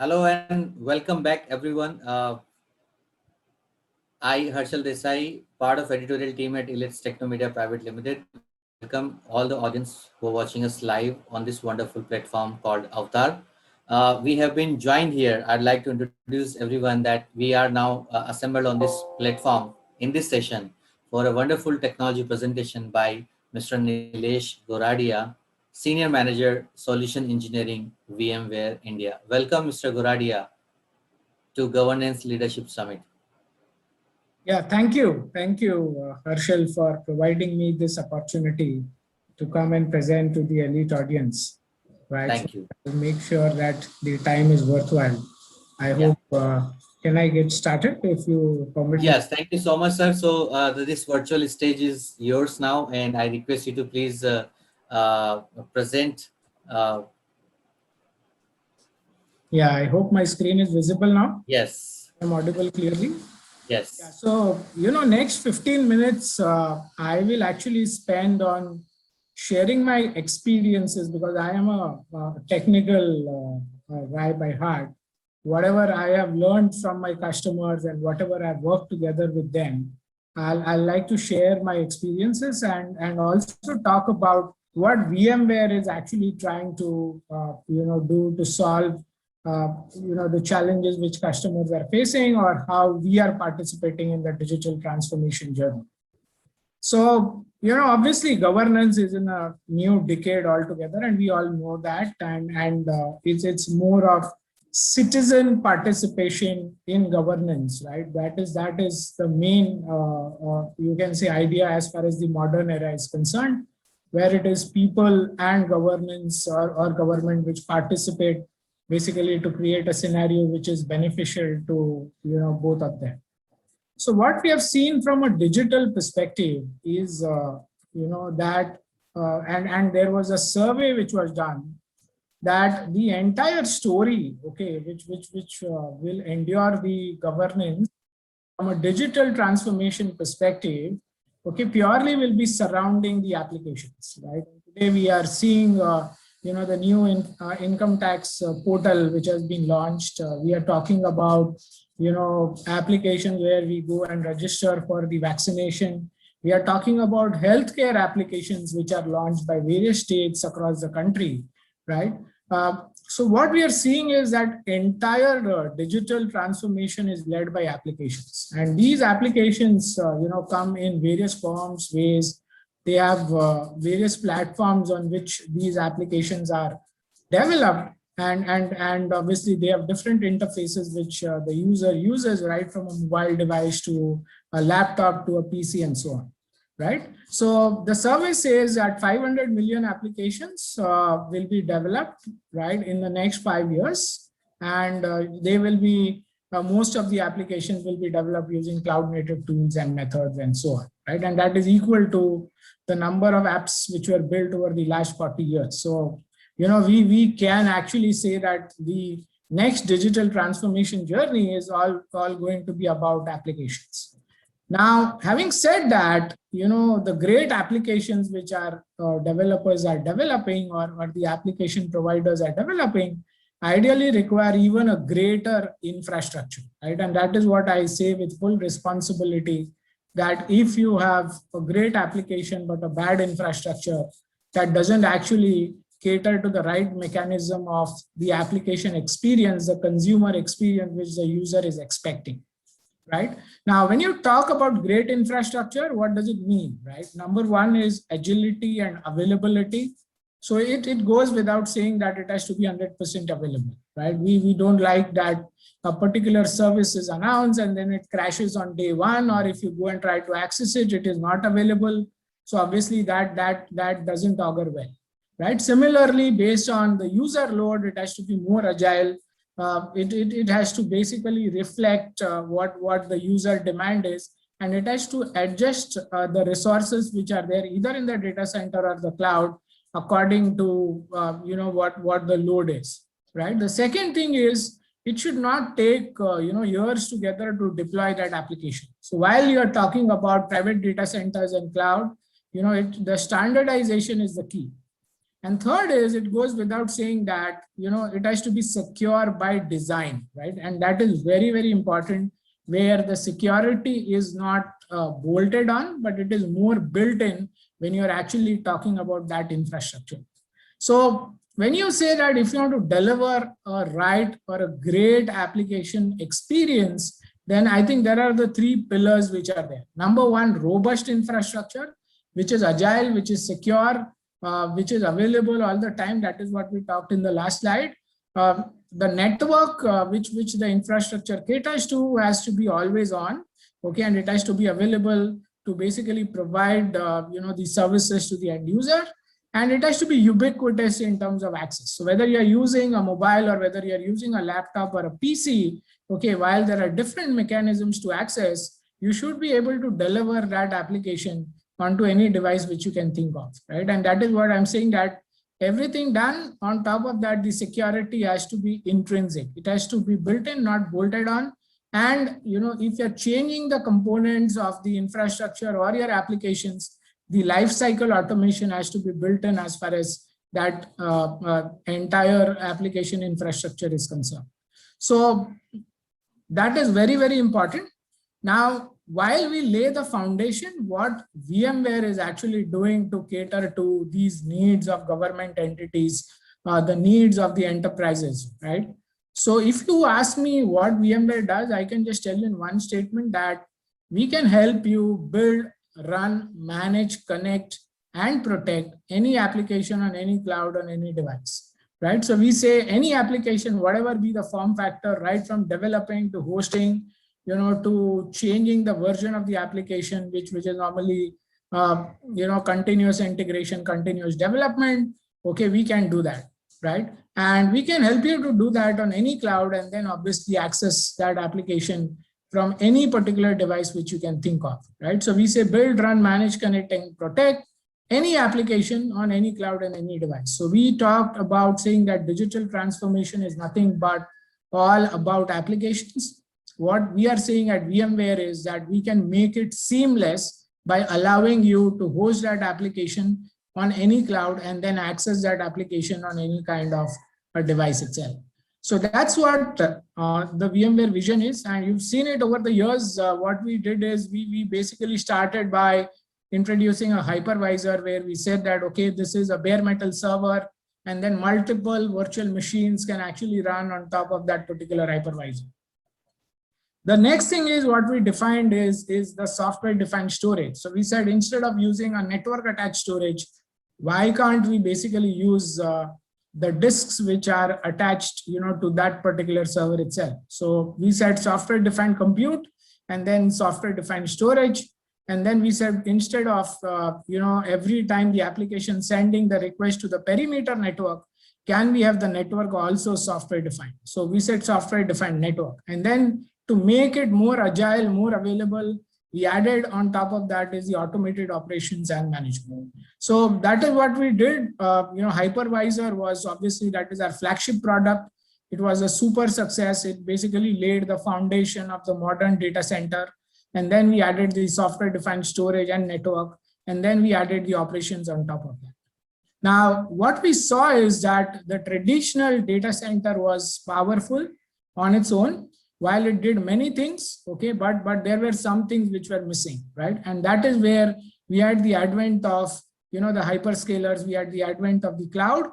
Hello and welcome back, everyone. I, Harshal Desai, part of editorial team at Elit's Technomedia Private Limited, welcome all the audience who are watching us live on this wonderful platform called Avatar. We have been joined here. I'd like to introduce everyone that we are now assembled on this platform in this session for a wonderful technology presentation by Mr. Nilesh Goradia, Senior Manager, Solution Engineering, VMware India. Welcome, Mr. Goradia, to Governance Leadership Summit. Yeah, thank you. Thank you, Harshal, for providing me this opportunity to come and present to the elite audience. Right. Thank you. To make sure that the time is worthwhile. I hope, can I get started if you permit? Yes, thank you so much, sir. So this virtual stage is yours now, and I request you to please present. Yeah, I hope my screen is visible now. Yes. I'm audible clearly. Yes. Yeah, so, next 15 minutes, I will actually spend on sharing my experiences because I am a technical guy by heart. Whatever I have learned from my customers and whatever I've worked together with them, I'll like to share my experiences and also talk about what VMware is actually trying to do to solve the challenges which customers are facing or how we are participating in the digital transformation journey. So, obviously governance is in a new decade altogether, and we all know that, and it's more of citizen participation in governance, right? That is the main, you can say, idea as far as the modern era is concerned, where it is people and governance or government which participate basically to create a scenario which is beneficial to both of them. So what we have seen from a digital perspective is, that, and there was a survey which was done that the entire story, okay, which will endure the governance from a digital transformation perspective, okay, purely will be surrounding the applications, right? Today we are seeing, the new income tax portal which has been launched. We are talking about applications where we go and register for the vaccination. We are talking about healthcare applications which are launched by various states across the country, right? So what we are seeing is that entire digital transformation is led by applications, and these applications, come in various forms, ways. They have various platforms on which these applications are developed. And obviously they have different interfaces which the user uses, right from a mobile device to a laptop to a PC and so on, right? So the survey says that 500 million applications will be developed, right, in the next 5 years, and they will be most of the applications will be developed using cloud native tools and methods and so on, right? And that is equal to the number of apps which were built over the last 40 years. So we can actually say that the next digital transformation journey is all going to be about applications. Now, having said that, the great applications which our developers are developing or the application providers are developing ideally require even a greater infrastructure, right? And that is what I say with full responsibility, that if you have a great application but a bad infrastructure that doesn't actually cater to the right mechanism of the application experience, the consumer experience which the user is expecting, right? Now, when you talk about great infrastructure, what does it mean, right? Number one is agility and availability. So it goes without saying that it has to be 100% available, right? We don't like that a particular service is announced and then it crashes on day one, or if you go and try to access it, it is not available. So obviously that doesn't augur well, right? Similarly, based on the user load, it has to be more agile. It has to basically reflect what the user demand is, and it has to adjust the resources which are there either in the data center or the cloud according to what the load is, right? The second thing is it should not take years together to deploy that application. So while you are talking about private data centers and cloud, the standardization is the key. And third is, it goes without saying that, it has to be secure by design, right? And that is very, very important, where the security is not bolted on, but it is more built in when you're actually talking about that infrastructure. So when you say that if you want to deliver a right or a great application experience, then I think there are the three pillars which are there. Number one, robust infrastructure, which is agile, which is secure, which is available all the time. That is what we talked in the last slide. The network which the infrastructure caters to has to be always on, okay, and it has to be available to basically provide the services to the end user, and it has to be ubiquitous in terms of access. So whether you're using a mobile or whether you're using a laptop or a PC, okay, while there are different mechanisms to access, you should be able to deliver that application onto any device which you can think of, right? And that is what I'm saying, that everything done on top of that, the security has to be intrinsic. It has to be built in, not bolted on. And if you're changing the components of the infrastructure or your applications, the life cycle automation has to be built in as far as that entire application infrastructure is concerned. So that is very, very important. Now, while we lay the foundation, what VMware is actually doing to cater to these needs of government entities, the needs of the enterprises, right? So if you ask me what VMware does, I can just tell you in one statement that we can help you build, run, manage, connect, and protect any application on any cloud on any device, right? So we say any application, whatever be the form factor, right from developing to hosting, to changing the version of the application, which is normally, continuous integration, continuous development. Okay, we can do that, right? And we can help you to do that on any cloud, and then obviously access that application from any particular device which you can think of, right? So we say build, run, manage, connect, and protect any application on any cloud and any device. So we talked about saying that digital transformation is nothing but all about applications. What we are saying at VMware is that we can make it seamless by allowing you to host that application on any cloud and then access that application on any kind of a device itself. So that's what the VMware vision is. And you've seen it over the years. What we did is we basically started by introducing a hypervisor where we said that, okay, this is a bare metal server, and then multiple virtual machines can actually run on top of that particular hypervisor. The next thing is what we defined is the software defined storage. So we said instead of using a network attached storage, why can't we basically use the disks which are attached to that particular server itself? So we said software defined compute and then software defined storage. And then we said instead of every time the application sending the request to the perimeter network, can we have the network also software defined? So we said software defined network. And then to make it more agile, more available, we added on top of that is the automated operations and management. So that is what we did. Hypervisor was obviously, that is our flagship product. It was a super success. It basically laid the foundation of the modern data center. And then we added the software defined storage and network. And then we added the operations on top of that. Now, what we saw is that the traditional data center was powerful on its own, while it did many things, okay, but there were some things which were missing, right? And that is where we had the advent of, the hyperscalers, we had the advent of the cloud,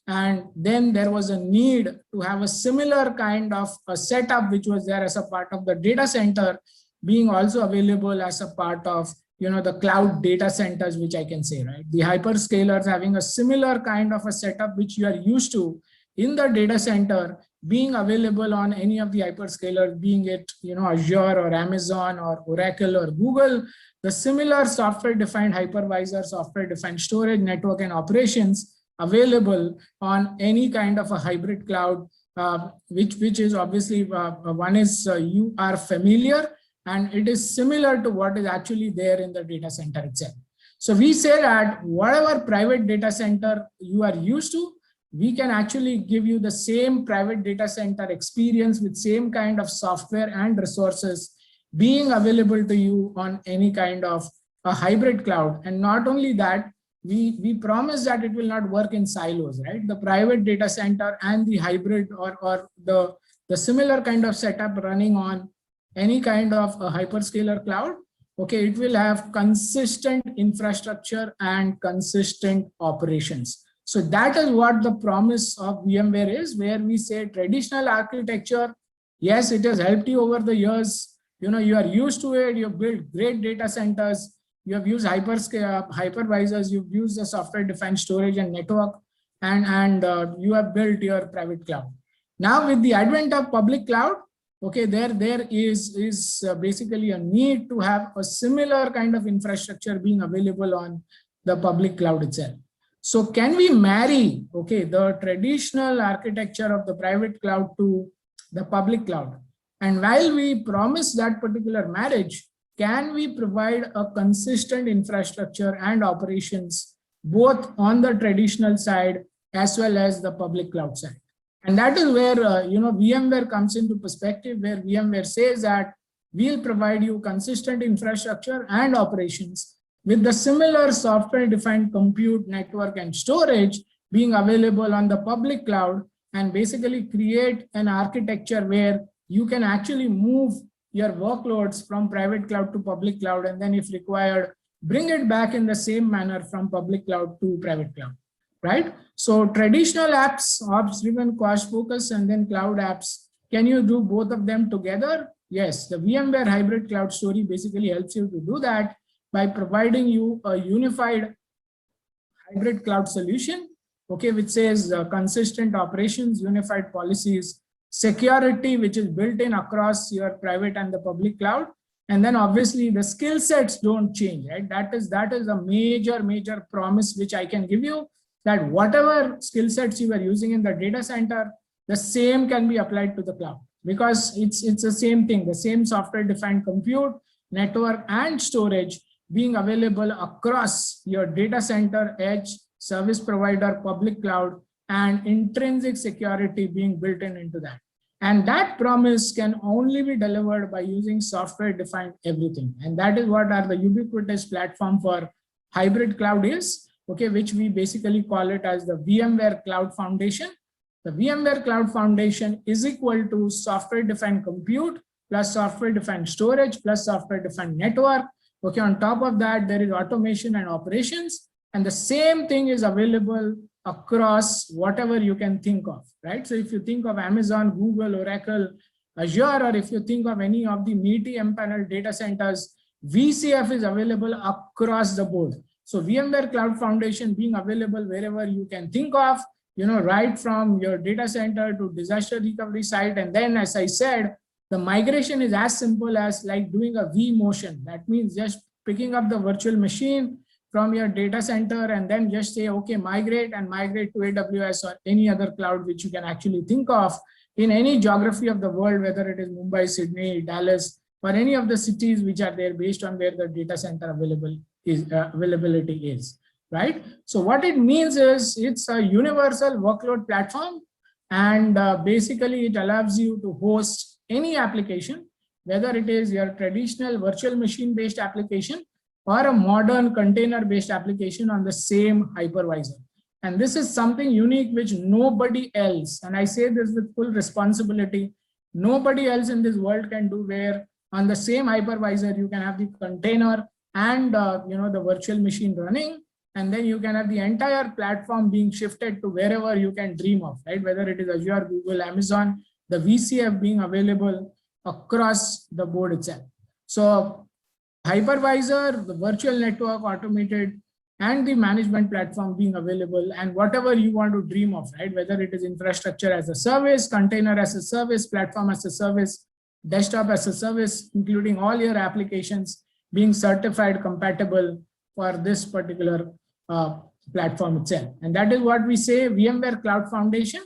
and then there was a need to have a similar kind of a setup which was there as a part of the data center, being also available as a part of, the cloud data centers, which I can say, right? The hyperscalers having a similar kind of a setup which you are used to in the data center, being available on any of the hyperscalers, being it Azure or Amazon or Oracle or Google, the similar software-defined hypervisor, software-defined storage, network, and operations available on any kind of a hybrid cloud, which is obviously one is you are familiar, and it is similar to what is actually there in the data center itself. So we say that whatever private data center you are used to, we can actually give you the same private data center experience with same kind of software and resources being available to you on any kind of a hybrid cloud. And not only that, we promise that it will not work in silos, right? The private data center and the hybrid or the similar kind of setup running on any kind of a hyperscaler cloud, okay, it will have consistent infrastructure and consistent operations. So that is what the promise of VMware is, where we say traditional architecture, yes, it has helped you over the years. You are used to it. You build great data centers. You have used hypervisors. You've used the software-defined storage and network, and you have built your private cloud. Now, with the advent of public cloud, okay, there is basically a need to have a similar kind of infrastructure being available on the public cloud itself. So can we marry, okay, the traditional architecture of the private cloud to the public cloud? And while we promise that particular marriage, can we provide a consistent infrastructure and operations both on the traditional side as well as the public cloud side? And that is where VMware comes into perspective, where VMware says that we'll provide you consistent infrastructure and operations with the similar software-defined compute, network, and storage being available on the public cloud, and basically create an architecture where you can actually move your workloads from private cloud to public cloud, and then if required, bring it back in the same manner from public cloud to private cloud, right? So traditional apps, ops-driven, cost-focused, and then cloud apps, can you do both of them together? Yes, the VMware hybrid cloud story basically helps you to do that by providing you a unified hybrid cloud solution, okay, which says consistent operations, unified policies, security, which is built in across your private and the public cloud. And then obviously the skill sets don't change, right? That is a major promise which I can give you, that whatever skill sets you are using in the data center, the same can be applied to the cloud, because it's the same thing, the same software-defined compute, network, and storage being available across your data center, edge, service provider, public cloud, and intrinsic security being built into that. And that promise can only be delivered by using software-defined everything. And that is what the ubiquitous platform for hybrid cloud is, okay, which we basically call it as the VMware Cloud Foundation. The VMware Cloud Foundation is equal to software-defined compute plus software-defined storage plus software-defined network. Okay, on top of that, there is automation and operations, and the same thing is available across whatever you can think of, right? So if you think of Amazon, Google, Oracle, Azure, or if you think of any of the meaty empaneled data centers, VCF is available across the board. So VMware Cloud Foundation being available wherever you can think of, right from your data center to disaster recovery site. And then, as I said, the migration is as simple as like doing a vMotion. That means just picking up the virtual machine from your data center and then just say, okay, migrate to AWS or any other cloud which you can actually think of in any geography of the world, whether it is Mumbai, Sydney, Dallas, or any of the cities which are there based on where the data center availability is, right? So what it means is it's a universal workload platform, and basically it allows you to host any application, whether it is your traditional virtual machine based application or a modern container based application on the same hypervisor. And this is something unique which nobody else, and I say this with full responsibility, nobody else in this world can do, where on the same hypervisor you can have the container and the virtual machine running, and then you can have the entire platform being shifted to wherever you can dream of, right? Whether it is Azure, Google, Amazon, the VCF being available across the board itself. So hypervisor, the virtual network, automated, and the management platform being available, and whatever you want to dream of, right? Whether it is infrastructure as a service, container as a service, platform as a service, desktop as a service, including all your applications being certified compatible for this particular platform itself. And that is what we say VMware Cloud Foundation,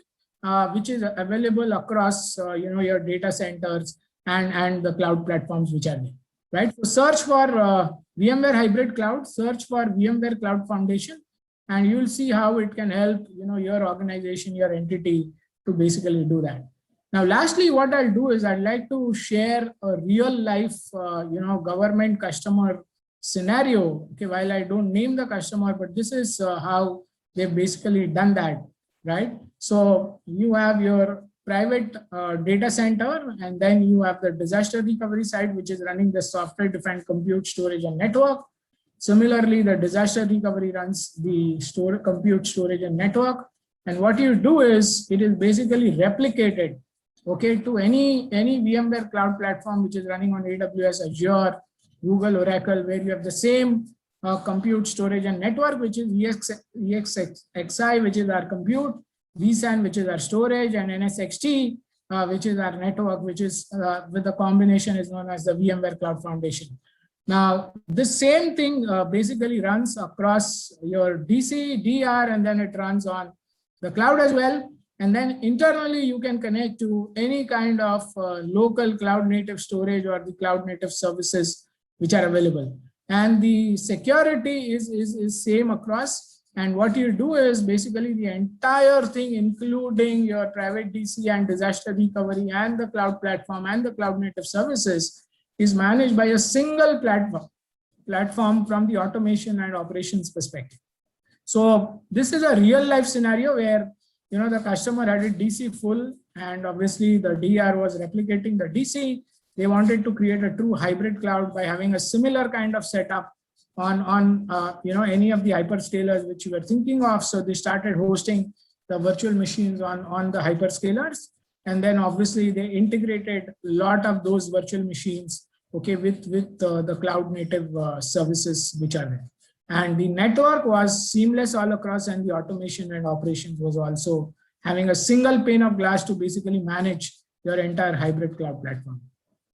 which is available across your data centers and the cloud platforms which are there, right? So search for VMware Hybrid Cloud, search for VMware Cloud Foundation, and you'll see how it can help your organization, your entity to basically do that. Now, lastly, what I'll do is I'd like to share a real life government customer scenario. Okay, while I don't name the customer, but this is how they've basically done that, right? So you have your private data center, and then you have the disaster recovery side, which is running the software-defined compute, storage, and network. Similarly, the disaster recovery runs the compute, storage, and network. And what you do is it is basically replicated, okay, to any VMware cloud platform which is running on AWS, Azure, Google, Oracle, where you have the same compute, storage, and network, which is EXXi, which is our compute, vSAN, which is our storage, and NSXT, which is our network, which is with the combination is known as the VMware Cloud Foundation. Now, this same thing basically runs across your DC, DR, and then it runs on the cloud as well. And then internally, you can connect to any kind of local cloud native storage or the cloud native services which are available. And the security is same across. And what you do is basically the entire thing, including your private DC and disaster recovery and the cloud platform and the cloud native services, is managed by a single platform from the automation and operations perspective. So this is a real life scenario where the customer had a DC full, and obviously the DR was replicating the DC. They wanted to create a true hybrid cloud by having a similar kind of setup on any of the hyperscalers which you were thinking of. So they started hosting the virtual machines on the hyperscalers, and then obviously they integrated a lot of those virtual machines, okay, with the cloud native services which are there. And the network was seamless all across, and the automation and operations was also having a single pane of glass to basically manage your entire hybrid cloud platform,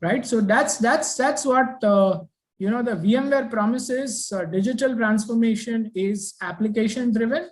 right? So that's what the VMware promises. Digital transformation is application driven.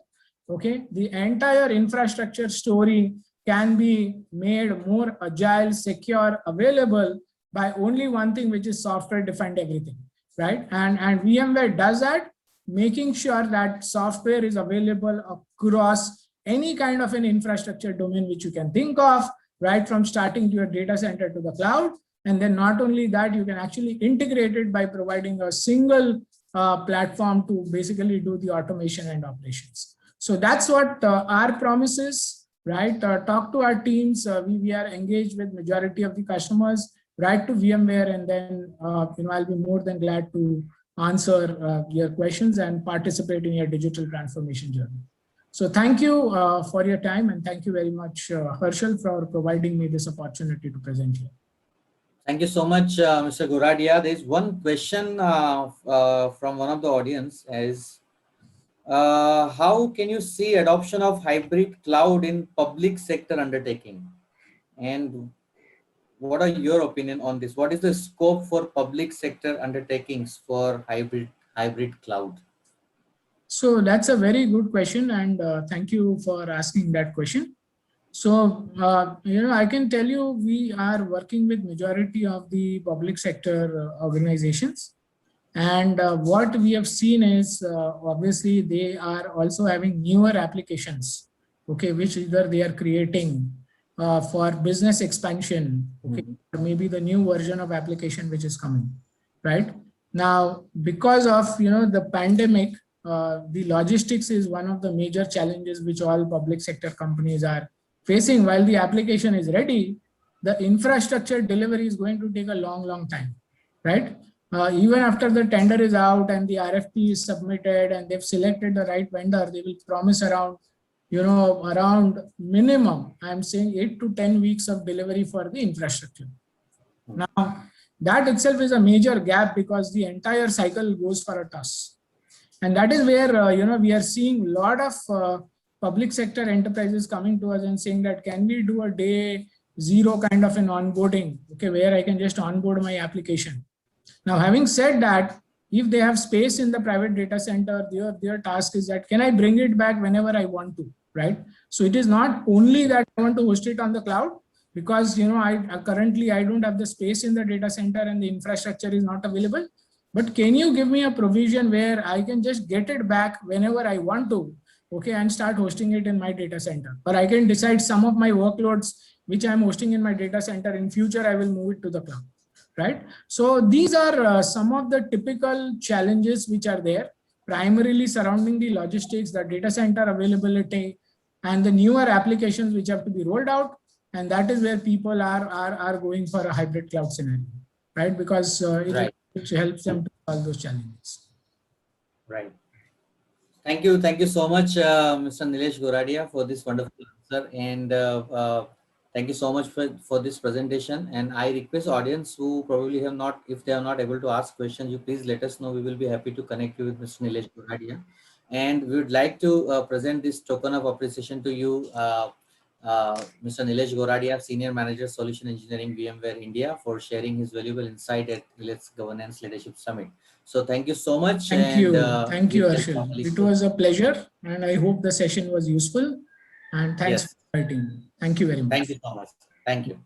Okay, the entire infrastructure story can be made more agile, secure, available by only one thing, which is software defined everything, right? And VMware does that, making sure that software is available across any kind of an infrastructure domain which you can think of, right from starting to your data center to the cloud. And then not only that, you can actually integrate it by providing a single platform to basically do the automation and operations. So that's what our promise is, right? Talk to our teams. We are engaged with majority of the customers, write to VMware, and then I'll be more than glad to answer your questions and participate in your digital transformation journey. So thank you for your time, and thank you very much, Harshal, for providing me this opportunity to present here. Thank you so much, Mr. Goradia. There is one question from one of the audience as how can you see adoption of hybrid cloud in public sector undertaking? And what are your opinion on this? What is the scope for public sector undertakings for hybrid cloud? So that's a very good question, and thank you for asking that question. So, I can tell you we are working with majority of the public sector organizations. And what we have seen is obviously they are also having newer applications, okay, which either they are creating for business expansion, okay, or maybe the new version of application which is coming, right? Now, because of, the pandemic, the logistics is one of the major challenges which all public sector companies are facing. While the application is ready, the infrastructure delivery is going to take a long time, right? Even after the tender is out and the RFP is submitted and they've selected the right vendor, they will promise around minimum, I'm saying 8 to 10 weeks of delivery for the infrastructure. Now, that itself is a major gap because the entire cycle goes for a toss. And that is where, we are seeing a lot of public sector enterprises coming to us and saying that, can we do a day zero kind of an onboarding, okay, where I can just onboard my application. Now, having said that, if they have space in the private data center, their task is that, can I bring it back whenever I want to, right? So it is not only that I want to host it on the cloud, because, currently I don't have the space in the data center and the infrastructure is not available. But can you give me a provision where I can just get it back whenever I want to, okay, and start hosting it in my data center? Or I can decide some of my workloads which I'm hosting in my data center, in future I will move it to the cloud. right? So these are some of the typical challenges which are there, primarily surrounding the logistics, the data center availability, and the newer applications which have to be rolled out. And that is where people are going for a hybrid cloud scenario, right? Because Right. it helps them to solve those challenges. Right. Thank you so much, Mr. Nilesh Goradia, for this wonderful answer, and thank you so much for this presentation. And I request audience who probably have not, if they are not able to ask questions, you please let us know. We will be happy to connect you with Mr. Nilesh Goradia, and we would like to present this token of appreciation to you, Mr. Nilesh Goradia, Senior Manager, Solution Engineering, VMware India, for sharing his valuable insight at Let's Governance Leadership Summit. So thank you so much. Thank And you. Thank you, we will Arshil. formally It close. was a pleasure, and I hope the session was useful. And thanks Yes. for inviting me. Thank you very much. Thank you so much. Thank you.